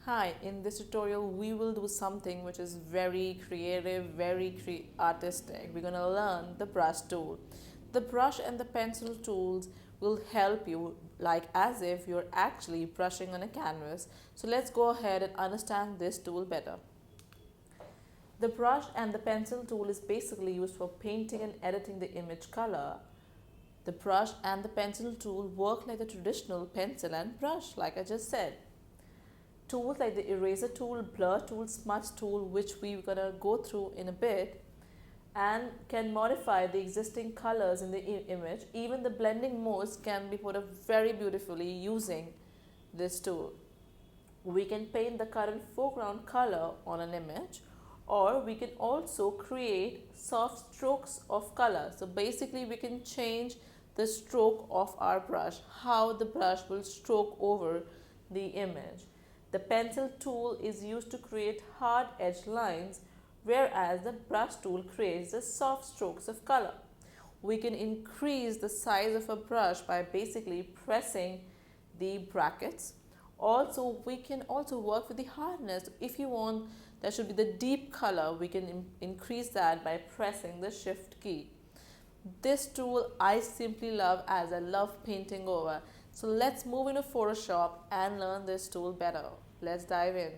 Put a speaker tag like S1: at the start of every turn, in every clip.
S1: Hi, in this tutorial we will do something which is very creative, very artistic. We're going to learn the brush tool. The brush and the pencil tools will help you like as if you're actually brushing on a canvas. So let's go ahead and understand this tool better. The brush and the pencil tool is basically used for painting and editing the image color. The brush and the pencil tool work like the traditional pencil and brush, like I just said. Tools like the eraser tool, blur tool, smudge tool, which we're gonna go through in a bit, and can modify the existing colors in the image. Even the blending modes can be put up very beautifully using this tool. We can paint the current foreground color on an image, or we can also create soft strokes of color. So basically we can change the stroke of our brush, how the brush will stroke over the image. The pencil tool is used to create hard edge lines, whereas the brush tool creates the soft strokes of color. We can increase the size of a brush by basically pressing the brackets. Also, we can also work with the hardness. If you want that should be the deep color, we can increase that by pressing the shift key. This tool I simply love as I love painting over. So let's move into Photoshop and learn this tool better. Let's dive in.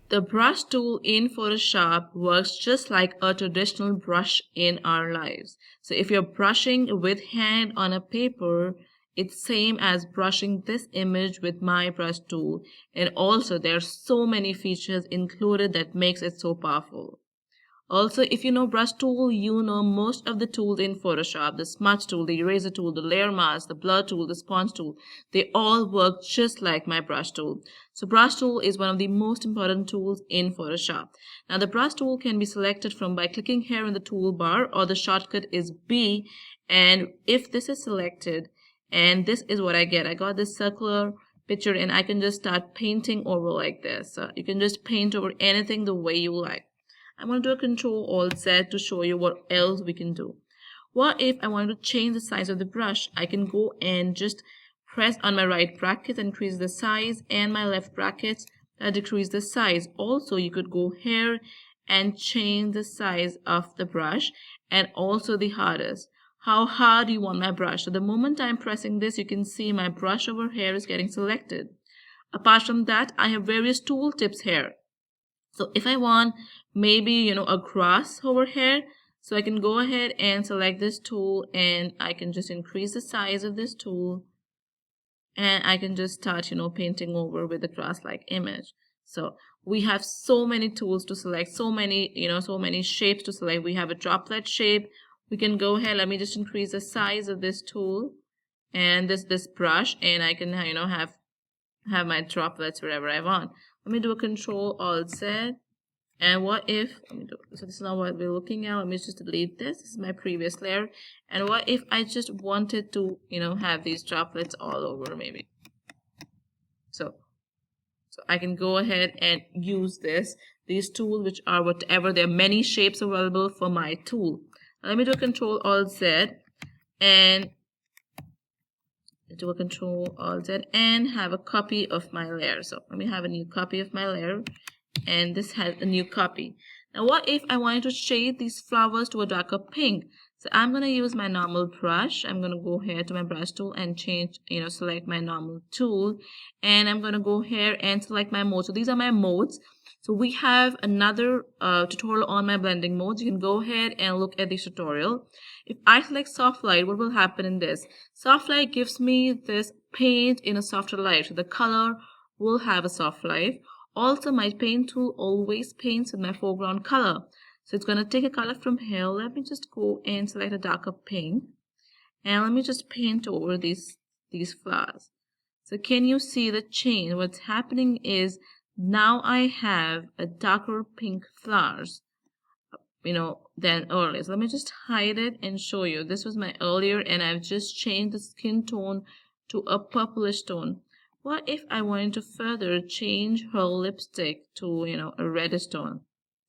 S2: The brush tool in Photoshop works just like a traditional brush in our lives. So if you're brushing with hand on a paper, it's same as brushing this image with my brush tool. And also there are so many features included that makes it so powerful. Also, if you know brush tool, you know most of the tools in Photoshop, the smudge tool, the eraser tool, the layer mask, the blur tool, the sponge tool. They all work just like my brush tool. So brush tool is one of the most important tools in Photoshop. Now the brush tool can be selected from by clicking here in the toolbar, or the shortcut is B. And if this is selected, and this is what I get. I got this circular picture and I can just start painting over like this. So you can just paint over anything the way you like. I'm going to do a Control Alt Z to show you what else we can do. What if I want to change the size of the brush? I can go and just press on my right bracket and increase the size, and my left bracket decrease the size. Also, you could go here and change the size of the brush and also the hardest. How hard do you want my brush? So the moment I'm pressing this, you can see my brush over here is getting selected. Apart from that, I have various tool tips here. So if I want maybe a grass over here, so I can go ahead and select this tool and I can just increase the size of this tool and I can just start painting over with the grass like image. So we have so many tools to select, so many shapes to select. We have a droplet shape. We can go ahead, let me just increase the size of this tool and this brush, and I can have my droplets wherever I want. Let me do a Control Alt Z. And what if, so this is not what we're looking at. Let me just delete this. This is my previous layer. And what if I just wanted to, have these droplets all over maybe. So I can go ahead and use these tools, which are whatever. There are many shapes available for my tool. Now, let me do a Control Alt Z and do a Control Alt Z and have a copy of my layer. So let me have a new copy of my layer, and this has a new copy. Now what if I wanted to shade these flowers to a darker pink? So I'm going to use my normal brush. I'm going to go here to my brush tool and change, select my normal tool, and I'm going to go here and select my mode. So these are my modes. So we have another tutorial on my blending modes. You can go ahead and look at this tutorial. If I select soft light, what will happen in this? Soft light gives me this paint in a softer light. So the color will have a soft light. Also, my paint tool always paints with my foreground color. So it's going to take a color from here. Let me just go and select a darker pink. And let me just paint over these flowers. So can you see the change? What's happening is now I have a darker pink flowers, than earlier. So let me just hide it and show you. This was my earlier, and I've just changed the skin tone to a purplish tone. What if I wanted to further change her lipstick to, a reddish tone?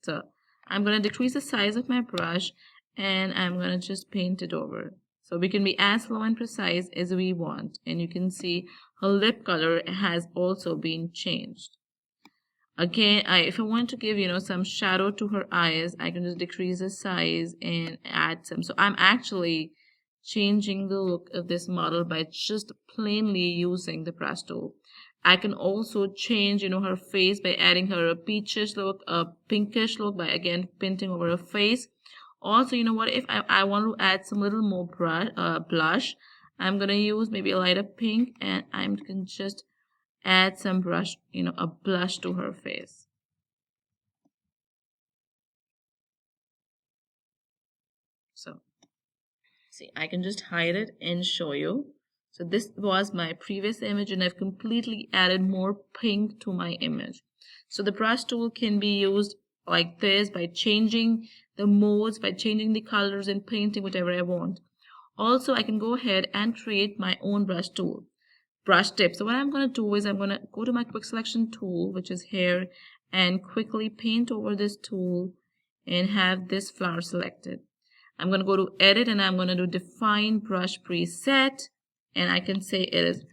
S2: So I'm going to decrease the size of my brush and I'm going to just paint it over. So we can be as slow and precise as we want. And you can see her lip color has also been changed. Again, if I want to give, some shadow to her eyes, I can just decrease the size and add some. So I'm actually changing the look of this model by just plainly using the brush tool. I can also change, her face by adding her a peachish look, a pinkish look by again painting over her face. Also, you know what, if I want to add some little more blush, I'm gonna use maybe a lighter pink, and I can just add some brush, a blush to her face. So, see, I can just hide it and show you. So this was my previous image, and I've completely added more pink to my image. So the brush tool can be used like this by changing the modes, by changing the colors and painting whatever I want. Also, I can go ahead and create my own brush tool. Brush tip. So what I'm going to do is I'm going to go to my quick selection tool, which is here, and quickly paint over this tool and have this flower selected. I'm going to go to edit, and I'm going to do define brush preset, and I can say it is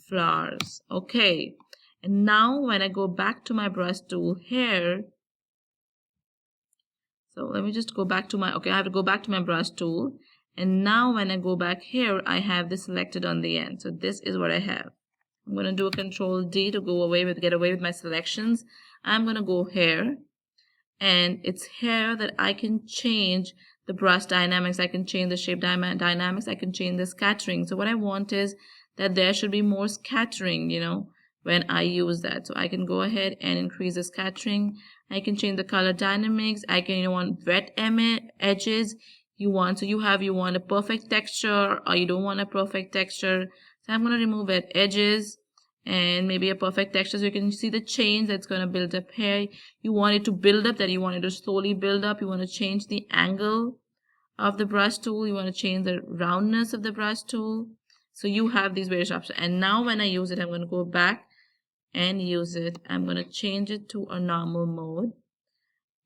S2: flowers. Okay. And now when I go back to my brush tool here, so let me just go back to my, okay, I have to go back to my brush tool. And now when I go back here, I have this selected on the end. So this is what I have. I'm going to do a Control D to get away with my selections. I'm going to go here, and it's here that I can change the brush dynamics. I can change the shape dynamics. I can change the scattering. So what I want is that there should be more scattering, when I use that. So I can go ahead and increase the scattering. I can change the color dynamics. I can, want wet edges. You want a perfect texture, or you don't want a perfect texture. So I'm going to remove wet edges and maybe a perfect texture, so you can see the change that's going to build up here. You want it to build up, you want it to slowly build up. You want to change the angle of the brush tool. You want to change the roundness of the brush tool. So you have these various options. And now when I use it, I'm going to go back and use it. I'm going to change it to a normal mode.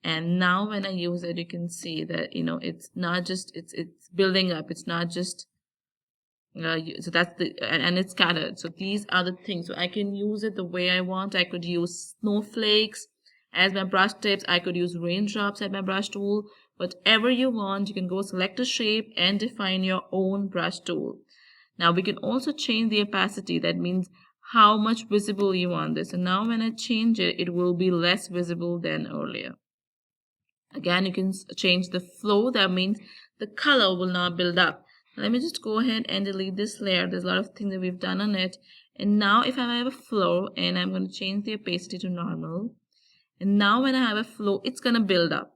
S2: And now when I use it, you can see that, it's not just, it's building up. It's not just, so that's and it's scattered. So these are the things. So I can use it the way I want. I could use snowflakes as my brush tips. I could use raindrops as my brush tool. Whatever you want, you can go select a shape and define your own brush tool. Now we can also change the opacity. That means how much visible you want this. And now when I change it, it will be less visible than earlier. Again, you can change the flow. That means the color will not build up. Let me just go ahead and delete this layer. There's a lot of things that we've done on it. And now if I have a flow, and I'm going to change the opacity to normal. And now when I have a flow, it's going to build up.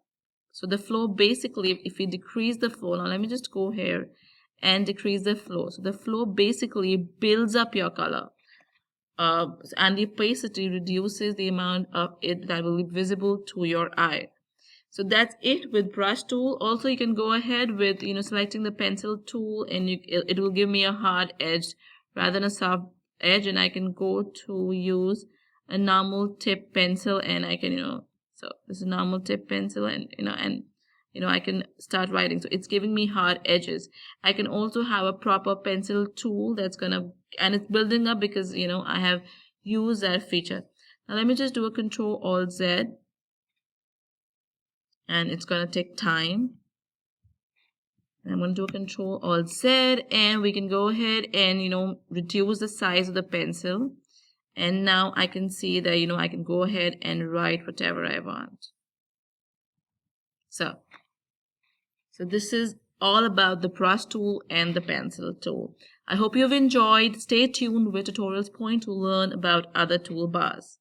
S2: So the flow basically, if we decrease the flow, now let me just go here and decrease the flow. So the flow basically builds up your color. And the opacity reduces the amount of it that will be visible to your eye. So that's it with brush tool. Also, you can go ahead with, selecting the pencil tool, and it will give me a hard edge rather than a soft edge. And I can go to use a normal tip pencil, and I can, so this is normal tip pencil, and, I can start writing. So it's giving me hard edges. I can also have a proper pencil tool and it's building up because, I have used that feature. Now let me just do a Control-Alt-Z. And it's going to take time. I'm going to do a Control-Alt-Z, and we can go ahead and, reduce the size of the pencil. And now I can see that, I can go ahead and write whatever I want. So this is all about the brush tool and the pencil tool. I hope you've enjoyed. Stay tuned with Tutorials Point to learn about other toolbars.